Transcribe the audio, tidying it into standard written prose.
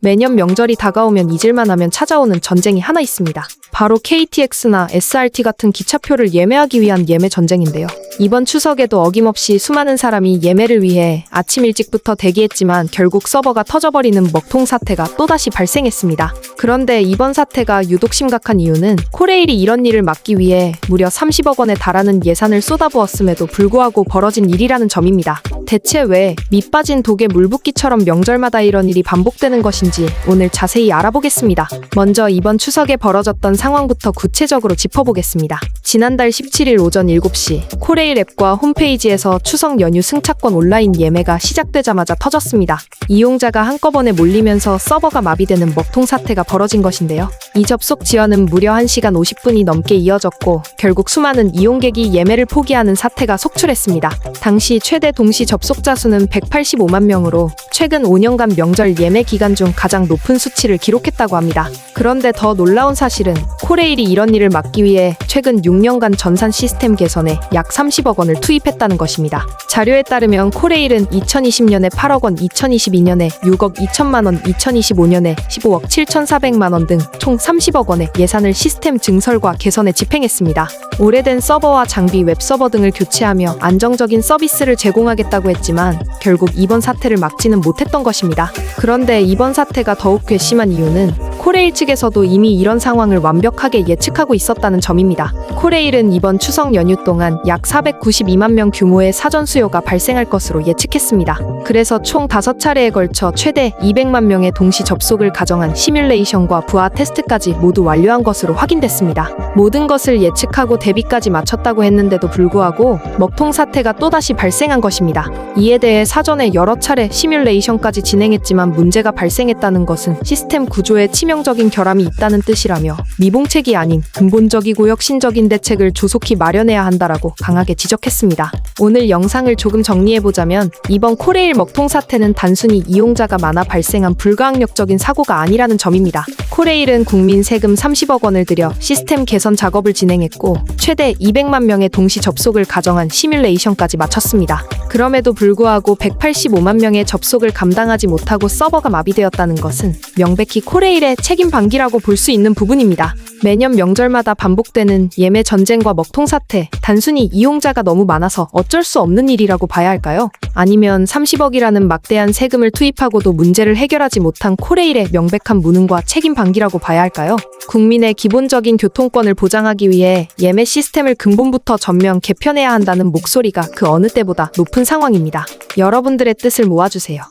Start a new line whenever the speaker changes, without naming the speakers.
매년 명절이 다가오면 잊을만 하면 찾아오는 전쟁이 하나 있습니다. 바로 KTX나 SRT 같은 기차표를 예매하기 위한 예매 전쟁인데요. 이번 추석에도 어김없이 수많은 사람이 예매를 위해 아침 일찍부터 대기했지만 결국 서버가 터져버리는 먹통 사태가 또다시 발생했습니다. 그런데 이번 사태가 유독 심각한 이유는 코레일이 이런 일을 막기 위해 무려 30억 원에 달하는 예산을 쏟아부었음에도 불구하고 벌어진 일이라는 점입니다. 대체 왜 밑 빠진 독에 물 붓기처럼 명절마다 이런 일이 반복되는 것인지 오늘 자세히 알아보겠습니다. 먼저 이번 추석에 벌어졌던 상황부터 구체적으로 짚어보겠습니다. 지난달 17일 오전 7시 코레일 앱과 홈페이지에서 추석 연휴 승차권 온라인 예매가 시작되자마자 터졌습니다. 이용자가 한꺼번에 몰리면서 서버가 마비되는 먹통 사태가 벌어진 것인데요. 이 접속 지연은 무려 1시간 50분이 넘게 이어졌고 결국 수많은 이용객이 예매를 포기하는 사태가 속출했습니다. 당시 최대 동시 접속자 수는 185만 명으로 최근 5년간 명절 예매 기간 중 가장 높은 수치를 기록했다고 합니다. 그런데 더 놀라운 사실은 코레일이 이런 일을 막기 위해 최근 6년간 전산 시스템 개선에 약 30억 원을 투입했다는 것입니다. 자료에 따르면 코레일은 2020년에 8억 원, 2022년에 6억 2천만 원, 2025년에 15억 7,400만 원 등 총 30억 원의 예산을 시스템 증설과 개선에 집행했습니다. 오래된 서버와 장비, 웹서버 등을 교체하며 안정적인 서비스를 제공하겠다고 했지만 결국 이번 사태를 막지는 못했던 것입니다. 그런데 이번 사태가 더욱 괘씸한 이유는 코레일 측에서도 이미 이런 상황을 완벽하게 예측하고 있었다는 점입니다. 코레일은 이번 추석 연휴 동안 약 492만 명 규모의 사전 수요가 발생할 것으로 예측했습니다. 그래서 총 5차례에 걸쳐 최대 200만 명의 동시 접속을 가정한 시뮬레이션과 부하 테스트까지 모두 완료한 것으로 확인됐습니다. 모든 것을 예측하고 대비까지 마쳤다고 했는데도 불구하고 먹통 사태가 또다시 발생한 것입니다. 이에 대해 사전에 여러 차례 시뮬레이션까지 진행했지만 문제가 발생했다는 것은 시스템 구조에 치명적인 결함이 있다는 뜻이라며 미봉책이 아닌 근본적이고 혁신적인 대책을 조속히 마련해야 한다라고 강하게 지적했습니다. 오늘 영상을 조금 정리해보자면 이번 코레일 먹통 사태는 단순히 이용자가 많아 발생한 불가항력적인 사고가 아니라는 점입니다. 코레일은 국민 세금 30억 원을 들여 시스템 개선 작업을 진행했고 최대 200만 명의 동시 접속을 가정한 시뮬레이션까지 마쳤습니다. 그럼에도 불구하고 185만 명의 접속을 감당하지 못하고 서버가 마비되었다는 것은 명백히 코레일의 책임 방기라고 볼 수 있는 부분입니다. 매년 명절마다 반복되는 예매 전쟁과 먹통 사태, 단순히 이용자가 너무 많아서 어쩔 수 없는 일이라고 봐야 할까요? 아니면 30억이라는 막대한 세금을 투입하고도 문제를 해결하지 못한 코레일의 명백한 무능과 책임 방기라고 봐야 할까요? 국민의 기본적인 교통권을 보장하기 위해 예매 시스템을 근본부터 전면 개편해야 한다는 목소리가 그 어느 때보다 높은 상황입니다. 여러분들의 뜻을 모아주세요.